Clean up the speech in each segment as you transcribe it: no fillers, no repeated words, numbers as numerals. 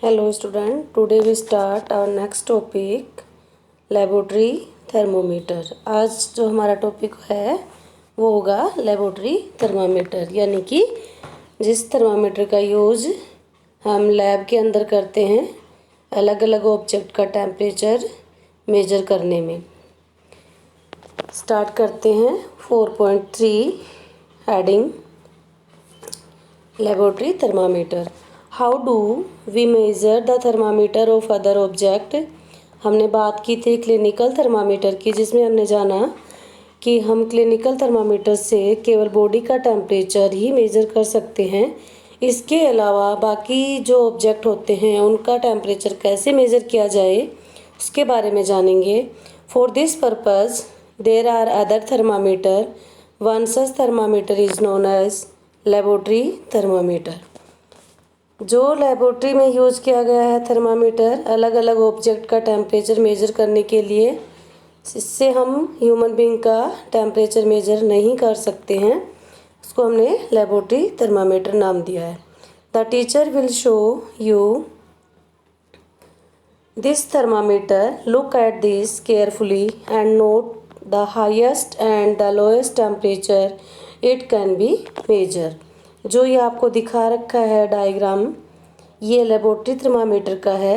Hello student, today we start our next topic laboratory thermometer. आज जो हमारा topic है वो होगा लेबोरेटरी थर्मामीटर, यानी कि जिस थर्मामीटर का यूज़ हम लैब के अंदर करते हैं अलग अलग ऑब्जेक्ट का टेम्परेचर मेजर करने में। स्टार्ट करते हैं 4.3 heading laboratory thermometer. How do we measure the thermometer of other object. हमने बात की थी क्लिनिकल थर्मामीटर की, जिसमें हमने जाना कि हम क्लिनिकल थर्मामीटर से केवल बॉडी का टेम्परेचर ही मेज़र कर सकते हैं। इसके अलावा बाकी जो ऑब्जेक्ट होते हैं उनका टेम्परेचर कैसे मेज़र किया जाए उसके बारे में जानेंगे। For this purpose there are other thermometer. One such thermometer is known as laboratory thermometer. जो लेबोरेटरी में यूज़ किया गया है थर्मामीटर अलग अलग ऑब्जेक्ट का टेम्परेचर मेजर करने के लिए, इससे हम ह्यूमन बीइंग का टेम्परेचर मेजर नहीं कर सकते हैं, उसको हमने लेबोरेटरी थर्मामीटर नाम दिया है। The teacher will show you this thermometer, look at this carefully and note the highest and the lowest temperature it can be measure. जो ये आपको दिखा रखा है डायग्राम, ये लेबोरेटरी थर्मामीटर का है।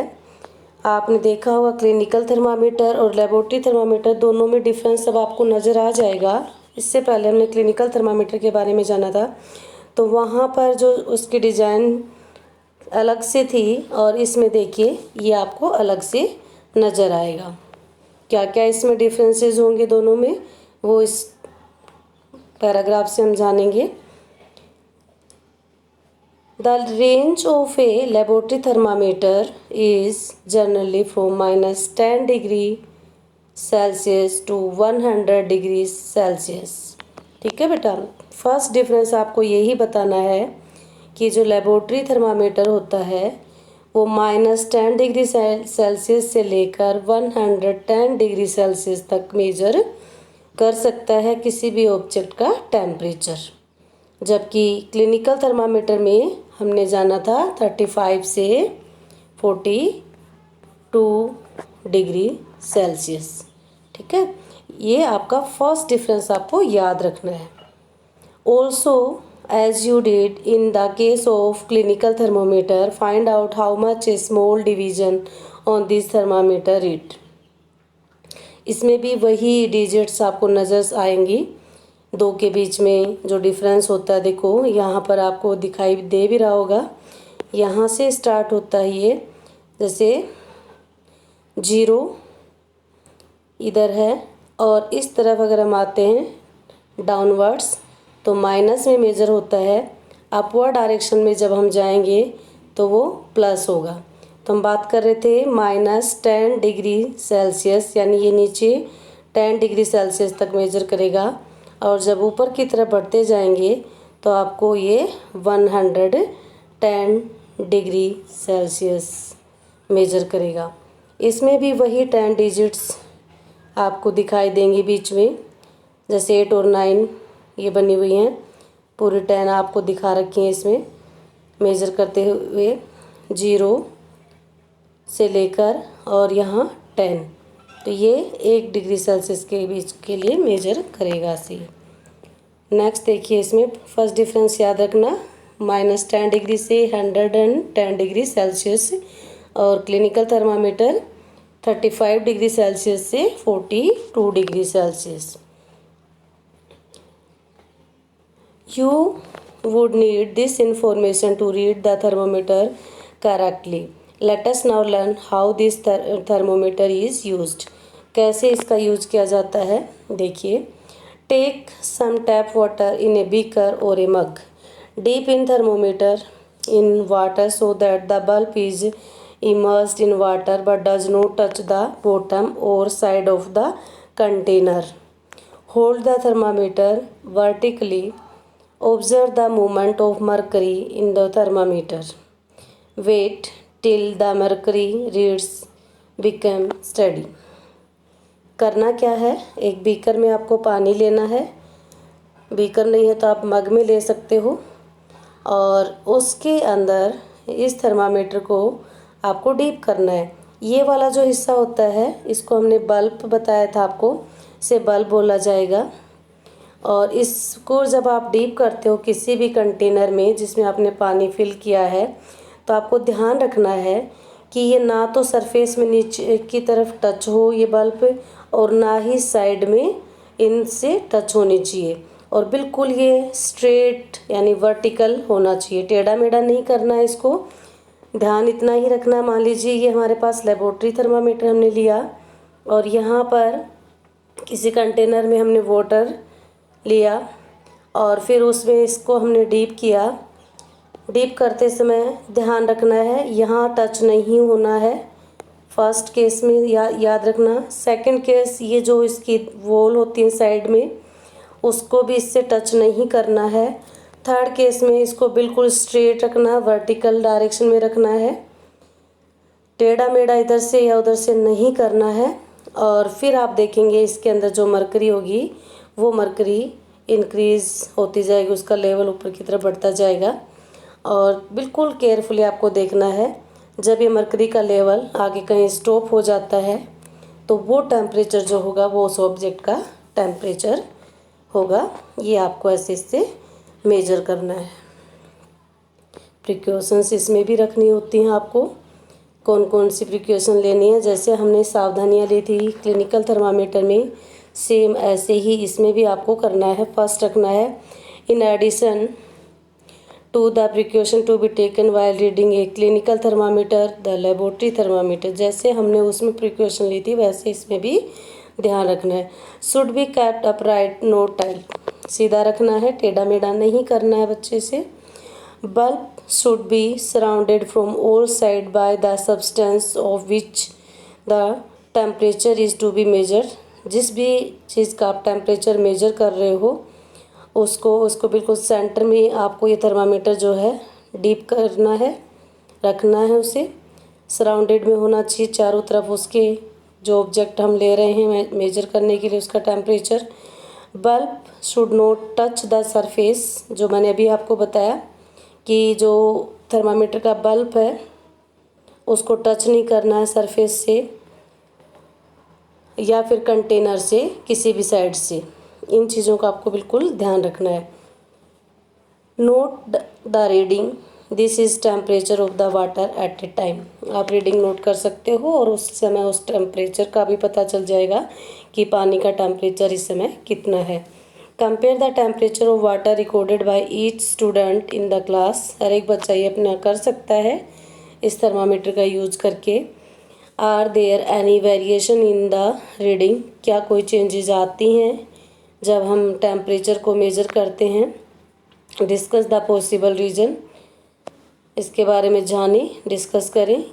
आपने देखा होगा क्लिनिकल थर्मामीटर और लेबोरेटरी थर्मामीटर दोनों में डिफरेंस अब आपको नज़र आ जाएगा। इससे पहले हमने क्लिनिकल थर्मामीटर के बारे में जाना था, तो वहाँ पर जो उसकी डिज़ाइन अलग से थी और इसमें देखिए ये आपको अलग से नज़र आएगा। क्या क्या इसमें डिफरेंसेस होंगे दोनों में, वो इस पैराग्राफ से हम जानेंगे। The range of a laboratory thermometer is generally from -10 degree Celsius to 100 degree Celsius. ठीक है बेटा, फर्स्ट डिफरेंस आपको यही बताना है कि जो लेबोरेटरी थर्मामीटर होता है वो -10 डिग्री सेल्सियस से लेकर 110 डिग्री सेल्सियस तक मेजर कर सकता है किसी भी ऑब्जेक्ट का टेम्परेचर, जबकि क्लिनिकल थर्मामीटर में हमने जाना था 35 से 42 डिग्री सेल्सियस। ठीक है, ये आपका फर्स्ट डिफरेंस आपको याद रखना है। Also as you did in the case of clinical thermometer, find out how much a small division on this thermometer read. इसमें भी वही डिजिट्स आपको नज़र आएंगी, दो के बीच में जो डिफरेंस होता है। देखो यहाँ पर आपको दिखाई दे भी रहा होगा, यहाँ से स्टार्ट होता है ये, जैसे 0 इधर है और इस तरफ अगर हम आते हैं डाउनवर्ड्स तो माइनस में मेजर होता है। अपवर्ड डायरेक्शन में जब हम जाएंगे तो वो प्लस होगा। तो हम बात कर रहे थे -10 डिग्री सेल्सियस, यानी ये नीचे 10 डिग्री सेल्सियस तक मेजर करेगा और जब ऊपर की तरफ बढ़ते जाएंगे तो आपको ये 110 डिग्री सेल्सियस मेजर करेगा। इसमें भी वही 10 डिजिट्स आपको दिखाई देंगी बीच में, जैसे 8 और 9 ये बनी हुई हैं, पूरी 10 आपको दिखा रखी हैं इसमें मेजर करते हुए, 0 से लेकर और यहाँ 10। तो ये 1 डिग्री सेल्सियस के बीच के लिए मेजर करेगा सी। नेक्स्ट देखिए, इसमें फर्स्ट डिफरेंस याद रखना, -10 डिग्री से 110 डिग्री सेल्सियस, और क्लिनिकल थर्मामीटर 35 डिग्री सेल्सियस से 42 degree Celsius. You would need this information to read the thermometer correctly. Let us now learn how this thermometer is used. कैसे इसका use किया जाता है, देखिए। Take some tap water in a beaker और a mug, dip in thermometer in water so that the bulb is immersed in water but does not touch the bottom or side of the container. Hold the thermometer vertically. Observe the movement of mercury in the thermometer. Wait till the mercury reads become steady. करना क्या है, एक beaker में आपको पानी लेना है, beaker नहीं है तो आप मग में ले सकते हो, और उसके अंदर इस थर्मामीटर को आपको डीप करना है। ये वाला जो हिस्सा होता है इसको हमने बल्ब बताया था आपको, इसे बल्ब बोला जाएगा। और इसको जब आप डीप करते हो किसी भी कंटेनर में जिसमें आपने पानी फिल किया है, तो आपको ध्यान रखना है कि ये ना तो सरफेस में नीचे की तरफ टच हो ये बल्ब, और ना ही साइड में इनसे टच होनी चाहिए, और बिल्कुल ये स्ट्रेट यानी वर्टिकल होना चाहिए, टेढ़ा मेढ़ा नहीं करना है इसको। ध्यान इतना ही रखना, मान लीजिए ये हमारे पास लेबोरेटरी थर्मामीटर हमने लिया और यहाँ पर किसी कंटेनर में हमने वाटर लिया और फिर उसमें इसको हमने डीप किया। डीप करते समय ध्यान रखना है यहाँ टच नहीं होना है, फर्स्ट केस में याद रखना। सेकंड केस ये जो इसकी वॉल होती है साइड में उसको भी इससे टच नहीं करना है। थर्ड केस में इसको बिल्कुल स्ट्रेट रखना, वर्टिकल डायरेक्शन में रखना है, टेढ़ा मेढ़ा इधर से या उधर से नहीं करना है। और फिर आप देखेंगे इसके अंदर जो मरकरी होगी वो मरकरी इंक्रीज़ होती जाएगी, उसका लेवल ऊपर की तरफ बढ़ता जाएगा। और बिल्कुल केयरफुली आपको देखना है, जब ये मरकरी का लेवल आगे कहीं स्टॉप हो जाता है तो वो टेम्परेचर जो होगा वो उस ऑब्जेक्ट का टेम्परेचर होगा। ये आपको ऐसे इससे मेजर करना है। प्रिकॉशंस इसमें भी रखनी होती हैं आपको, कौन कौन सी प्रिकॉशन लेनी है। जैसे हमने सावधानियां ली थी क्लिनिकल थर्मामीटर में, सेम ऐसे ही इसमें भी आपको करना है। फर्स्ट रखना है, in addition to the precaution to be taken while reading a clinical thermometer the laboratory thermometer. जैसे हमने उसमें प्रिकॉशन ली थी वैसे इसमें भी ध्यान रखना है। Should be kept upright, no tight, सीधा रखना है, टेढ़ा मेढ़ा नहीं करना है बच्चे से। Bulb should be surrounded from all sides by the substance of which the temperature is to be measured। जिस भी चीज़ का आप टेम्परेचर मेजर कर रहे हो उसको बिल्कुल सेंटर में आपको ये थर्मामीटर जो है डीप करना है, रखना है, उसे सराउंडेड में होना चाहिए चारों तरफ उसके, जो ऑब्जेक्ट हम ले रहे हैं मेजर करने के लिए उसका temperature. Bulb should not touch the surface, जो मैंने अभी आपको बताया कि जो थर्मामीटर का बल्ब है उसको टच नहीं करना है सरफेस से या फिर कंटेनर से, किसी भी साइड से। इन चीज़ों का आपको बिल्कुल ध्यान रखना है। Note the reading, this is temperature of the water at A time. आप रीडिंग नोट कर सकते हो और उस समय उस टेम्परेचर का भी पता चल जाएगा कि पानी का टेम्परेचर इस समय कितना है। Compare the temperature of water recorded by each student in the class. हर एक बच्चा ये अपना कर सकता है इस थर्मामीटर का यूज करके। Are there any variation in the reading, क्या कोई चेंजेस आती हैं जब हम टेम्परेचर को मेज़र करते हैं। डिस्कस द पॉसिबल रीज़न, इसके बारे में जानें, डिस्कस करें,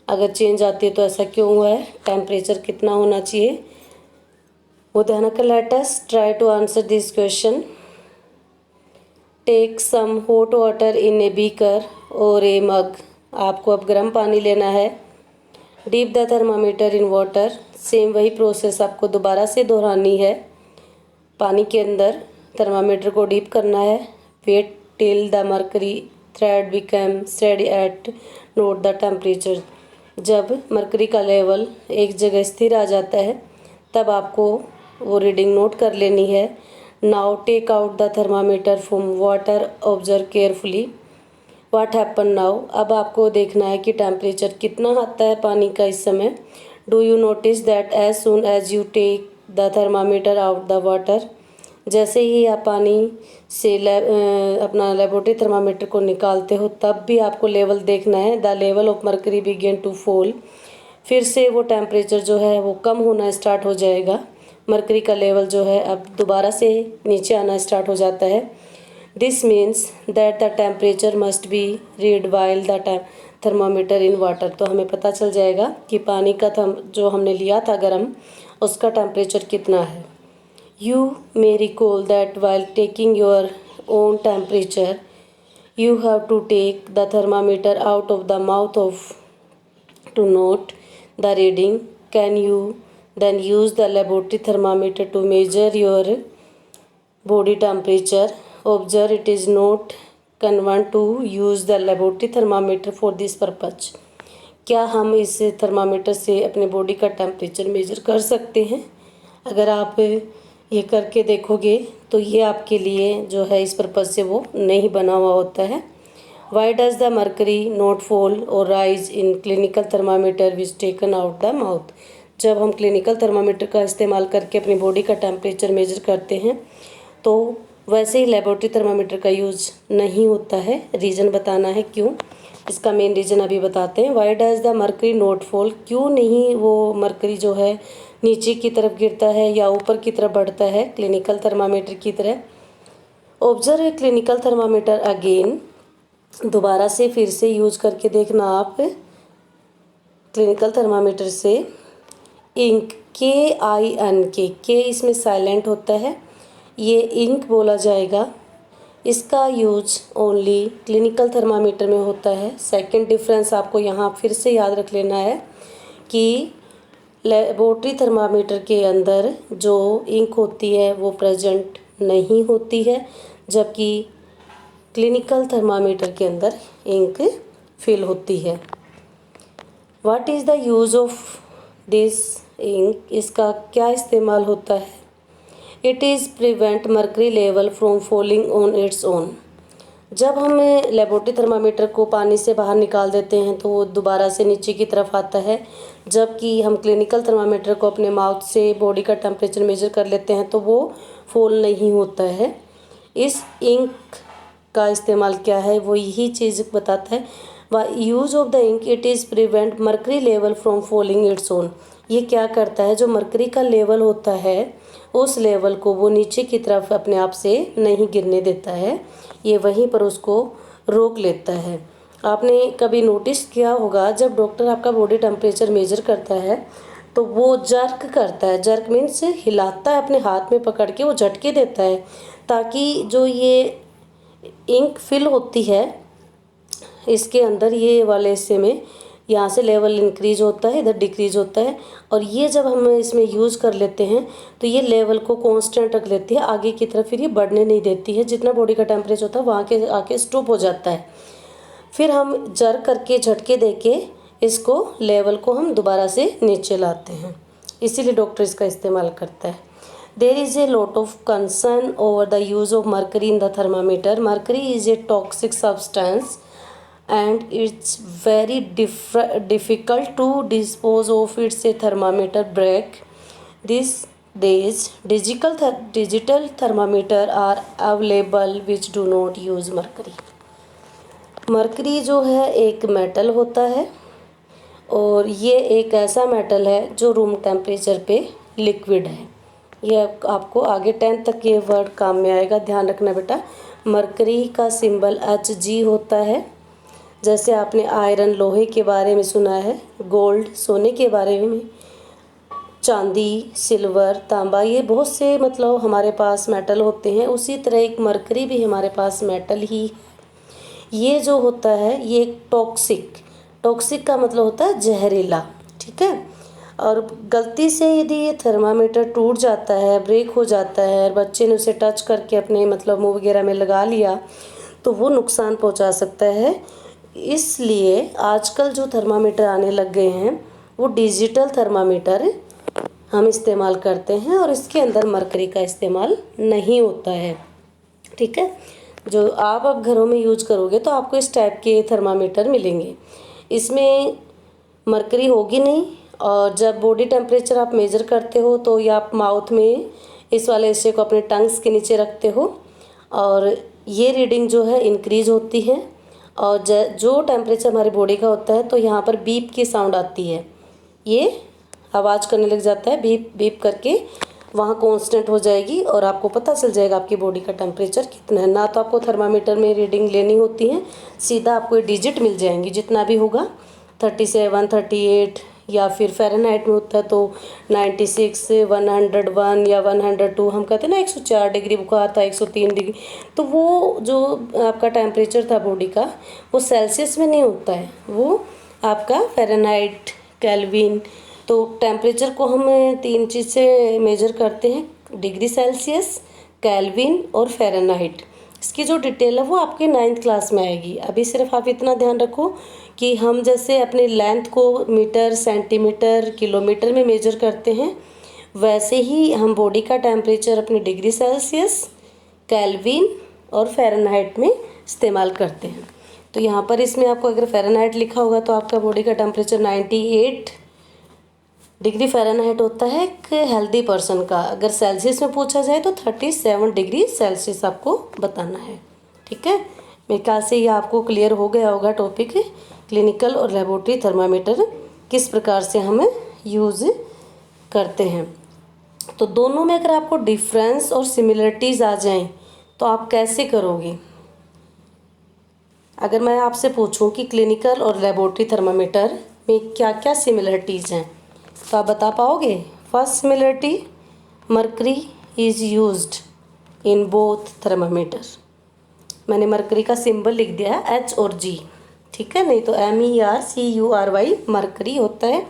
अगर चेंज आती है तो ऐसा क्यों हुआ है, टेम्परेचर कितना होना चाहिए वो ध्यान रखें। Let us try to answer this question. Take some hot water in a beaker और ए मग। आपको अब गर्म पानी लेना है। Dip the thermometer in water, same वही प्रोसेस आपको दोबारा से दोहरानी है। पानी के अंदर थर्मामीटर को डीप करना है। Wait till the mercury thread become steady at, note the temperature. जब मर्करी का लेवल एक जगह स्थिर आ जाता है तब आपको वो रीडिंग नोट कर लेनी है। Now take out the thermometer from water, observe carefully what happen now. अब आपको देखना है कि टेम्परेचर कितना आता है पानी का इस समय। Do you notice that as soon as you take the thermometer out the water, जैसे ही आप पानी से अपना लेबोरेटरी थर्मामीटर को निकालते हो तब भी आपको लेवल देखना है। The level of mercury begin to fall, फिर से वो टेम्परेचर जो है वो कम होना स्टार्ट हो जाएगा। मर्करी का लेवल जो है अब दोबारा से नीचे आना स्टार्ट हो जाता है। This means that the temperature must be read while the thermometer in water. तो हमें पता चल जाएगा कि पानी का जो हमने लिया था गर्म उसका टेम्परेचर कितना है। You may recall that while taking your own temperature you have to take the thermometer out of the mouth of to note the reading. Can you then use the laboratory thermometer to measure your body temperature? Observe, it is not convenient to use the laboratory thermometer for this purpose. क्या हम इस thermometer से अपने body का temperature measure कर सकते हैं? अगर आप ये करके देखोगे तो ये आपके लिए जो है इस पर्पज़ से वो नहीं बना हुआ होता है। Why does the mercury not fall or rise in clinical thermometer which taken out the mouth? जब हम क्लिनिकल थर्मामीटर का इस्तेमाल करके अपनी बॉडी का टेम्परेचर मेजर करते हैं तो वैसे ही लेबोरेटरी थर्मामीटर का यूज नहीं होता है। रीज़न बताना है क्यों, इसका मेन रीज़न अभी बताते हैं। Y does the mercury not fall, क्यों नहीं वो मर्करी जो है नीचे की तरफ गिरता है या ऊपर की तरफ बढ़ता है क्लिनिकल थर्मामीटर की तरह। Observe a clinical thermometer again, दोबारा से फिर से यूज करके देखना आप क्लिनिकल थर्मामीटर से। इंक, के इसमें साइलेंट होता है, ये इंक बोला जाएगा। इसका यूज ओनली क्लिनिकल थर्मामीटर में होता है। सेकंड डिफरेंस आपको यहाँ फिर से याद रख लेना है कि लेबोरेटरी थर्मामीटर के अंदर जो इंक होती है वो प्रेजेंट नहीं होती है, जबकि क्लिनिकल थर्मामीटर के अंदर इंक फिल होती है। What is the use of this ink, इसका क्या इस्तेमाल होता है? It is prevent mercury level from falling on its own. जब हम लेबोरेटरी थर्मामीटर को पानी से बाहर निकाल देते हैं तो वो दोबारा से नीचे की तरफ आता है, जबकि हम क्लिनिकल थर्मामीटर को अपने माउथ से बॉडी का टेम्परेचर मेजर कर लेते हैं तो वो फॉल नहीं होता है। इस इंक का इस्तेमाल क्या है वो यही चीज़ बताता है। Use of the ink, it is prevent mercury level from falling its own. ये क्या करता है, जो मर्करी का लेवल होता है उस लेवल को वो नीचे की तरफ अपने आप से नहीं गिरने देता है, ये वहीं पर उसको रोक लेता है। आपने कभी नोटिस किया होगा जब डॉक्टर आपका बॉडी टेम्परेचर मेजर करता है तो वो जर्क करता है। जर्क मीन्स हिलाता है, अपने हाथ में पकड़ के वो झटके देता है ताकि जो ये इंक फिल होती है इसके अंदर, ये वाले हिस्से में यहाँ से लेवल इंक्रीज होता है, इधर डिक्रीज होता है, और ये जब हम इसमें यूज़ कर लेते हैं तो ये लेवल को कांस्टेंट रख लेती है, आगे की तरफ फिर ये बढ़ने नहीं देती है। जितना बॉडी का टेम्परेचर होता है वहाँ के आके स्टॉप हो जाता है। फिर हम जर करके झटके दे के इसको लेवल को हम दोबारा से नीचे लाते हैं, इसीलिए डॉक्टर इसका इस्तेमाल करता है। There is a lot of concern over the use of mercury in the thermometer. Mercury is a toxic substance and it's very difficult to dispose of. It's a thermometer break. These days digital thermometer are available which do not use mercury. Mercury जो है एक metal होता है और ये एक ऐसा metal है जो रूम टेम्परेचर पे लिक्विड है। ये आपको आगे 10th तक ये वर्ड काम में आएगा, ध्यान रखना बेटा। मरकरी का सिंबल Hg होता है। जैसे आपने आयरन लोहे के बारे में सुना है, गोल्ड सोने के बारे में, चांदी सिल्वर तांबा, ये बहुत से मतलब हमारे पास मेटल होते हैं। उसी तरह एक मरकरी भी हमारे पास मेटल ही है। ये जो होता है ये एक टॉक्सिक का मतलब होता है जहरीला, ठीक है। और गलती से यदि ये थर्मामीटर टूट जाता है, ब्रेक हो जाता है और बच्चे ने उसे टच करके अपने मतलब मुंह वगैरह में लगा लिया तो वो नुकसान पहुंचा सकता है। इसलिए आजकल जो थर्मामीटर आने लग गए हैं वो डिजिटल थर्मामीटर हम इस्तेमाल करते हैं और इसके अंदर मरकरी का इस्तेमाल नहीं होता है, ठीक है। जो आप अब घरों में यूज करोगे तो आपको इस टाइप के थर्मामीटर मिलेंगे, इसमें मरकरी होगी नहीं। और जब बॉडी टेम्परेचर आप मेज़र करते हो तो या आप माउथ में इस वाले हिस्से को अपने टंग्स के नीचे रखते हो और ये रीडिंग जो है इंक्रीज होती है। और जो टेम्परेचर हमारी बॉडी का होता है तो यहाँ पर बीप की साउंड आती है, ये आवाज़ करने लग जाता है, बीप बीप करके वहाँ कांस्टेंट हो जाएगी और आपको पता चल जाएगा आपकी बॉडी का टेम्परेचर कितना है। ना तो आपको थर्मामीटर में रीडिंग लेनी होती है, सीधा आपको ये डिजिट मिल जाएंगी जितना भी होगा, 37, 38 या फिर फ़ारेनहाइट में होता है तो 96, 101 या 102। हम कहते हैं ना 104 डिग्री बुखार था, 103 डिग्री, तो वो जो आपका टेम्परेचर था बॉडी का वो सेल्सियस में नहीं होता है, वो आपका फ़ारेनहाइट, केल्विन। तो टेम्परेचर को हम 3 चीज़ से मेजर करते हैं, डिग्री सेल्सियस, केल्विन और फ़ारेनहाइट। इसकी जो डिटेल है वो आपके 9th क्लास में आएगी। अभी सिर्फ आप इतना ध्यान रखो कि हम जैसे अपने लेंथ को मीटर, सेंटीमीटर, किलोमीटर में मेजर करते हैं, वैसे ही हम बॉडी का टेम्परेचर अपने डिग्री सेल्सियस, केल्विन और फ़ारेनहाइट में इस्तेमाल करते हैं। तो यहाँ पर इसमें आपको अगर फ़ारेनहाइट लिखा होगा तो आपका बॉडी का टेम्परेचर 98 डिग्री फ़ारेनहाइट होता है एक हेल्दी पर्सन का। अगर सेल्सियस में पूछा जाए तो 37 डिग्री सेल्सियस आपको बताना है। ठीक है, मेरे ख्याल से ये आपको क्लियर हो गया होगा टॉपिक, क्लिनिकल और लेबोरेटरी थर्मामीटर किस प्रकार से हमें यूज़ करते हैं। तो दोनों में अगर आपको डिफरेंस और सिमिलरिटीज़ आ जाएं तो आप कैसे करोगे? अगर मैं आपसे पूछूं कि क्लिनिकल और लेबोरेटरी थर्मामीटर में क्या क्या सिमिलरिटीज़ हैं तो आप बता पाओगे? First similarity, mercury is used in both thermometer. मैंने मर्करी का सिंबल लिख दिया है H और G, ठीक है, नहीं तो MERCURY मर्करी होता है।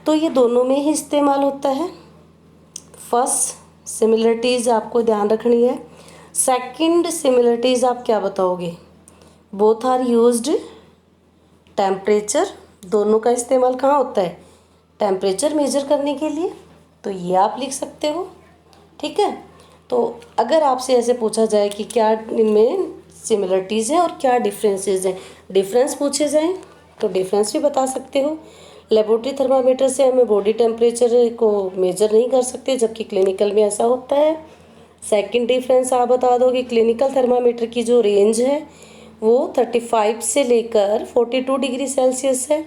तो ये दोनों में ही इस्तेमाल होता है। फर्स्ट सिमिलरिटीज़ आपको ध्यान रखनी है। सेकंड सिमिलरिटीज़ आप क्या बताओगे? बोथ आर यूज्ड टेम्परेचर, दोनों का इस्तेमाल कहाँ होता है? टेम्परेचर मेजर करने के लिए। तो ये आप लिख सकते हो। ठीक है, तो अगर आपसे ऐसे पूछा जाए कि क्या इनमें सिमिलरिटीज़ हैं और क्या डिफरेंसेस हैं, डिफरेंस पूछे जाएं तो डिफरेंस भी बता सकते हो। लेबोरेटरी थर्मामीटर से हमें बॉडी टेम्परेचर को मेजर नहीं कर सकते, जबकि क्लिनिकल में ऐसा होता है। सेकंड डिफरेंस आप बता दो कि क्लिनिकल थर्मामीटर की जो रेंज है वो 35 से लेकर 42 डिग्री सेल्सियस है,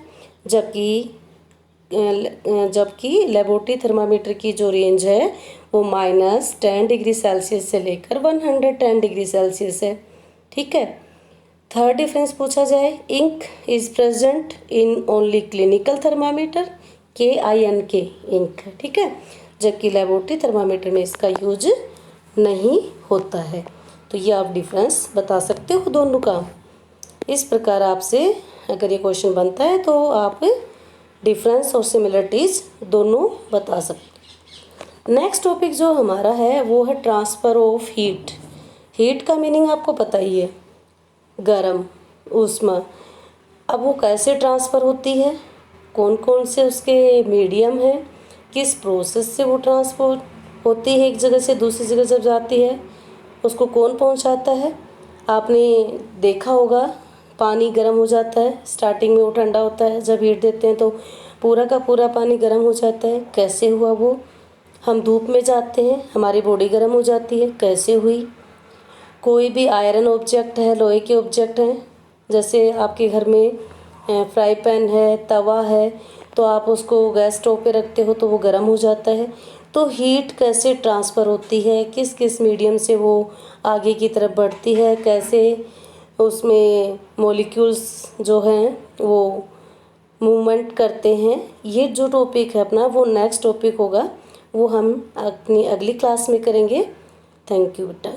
जबकि लेबोरेटरी थर्मामीटर की जो रेंज है वो -10 डिग्री सेल्सियस से लेकर 110 डिग्री सेल्सियस है। ठीक है, थर्ड डिफरेंस पूछा जाए, ink is present in only clinical thermometer, KINK ink, ठीक है, जबकि लेबोरेटरी थर्मामीटर में इसका यूज नहीं होता है। तो ये आप डिफरेंस बता सकते हो दोनों का। इस प्रकार आपसे अगर ये क्वेश्चन बनता है तो आप डिफरेंस और सिमिलरिटीज़ दोनों बता सकते। नेक्स्ट टॉपिक जो हमारा है वो है ट्रांसफ़र ऑफ हीट। हीट का मीनिंग आपको पता ही है, गरम, ऊष्मा। अब वो कैसे ट्रांसफ़र होती है, कौन कौन से उसके मीडियम हैं, किस प्रोसेस से वो ट्रांसफ़र होती है एक जगह से दूसरी जगह जब जाती है, उसको कौन पहुंचाता है। आपने देखा होगा पानी गर्म हो जाता है, स्टार्टिंग में वो ठंडा होता है, जब हीट देते हैं तो पूरा का पूरा पानी गर्म हो जाता है। कैसे हुआ वो? हम धूप में जाते हैं, हमारी बॉडी गर्म हो जाती है, कैसे हुई? कोई भी आयरन ऑब्जेक्ट है, लोहे के ऑब्जेक्ट हैं, जैसे आपके घर में फ्राई पैन है, तवा है, तो आप उसको गैस स्टोव पे रखते हो तो वो गर्म हो जाता है। तो हीट कैसे ट्रांसफ़र होती है, किस किस मीडियम से वो आगे की तरफ बढ़ती है, कैसे उसमें मॉलिक्यूल्स जो हैं वो मूवमेंट करते हैं, ये जो टॉपिक है अपना वो नेक्स्ट टॉपिक होगा, वो हम अपनी अगली क्लास में करेंगे। थैंक यू बेटा।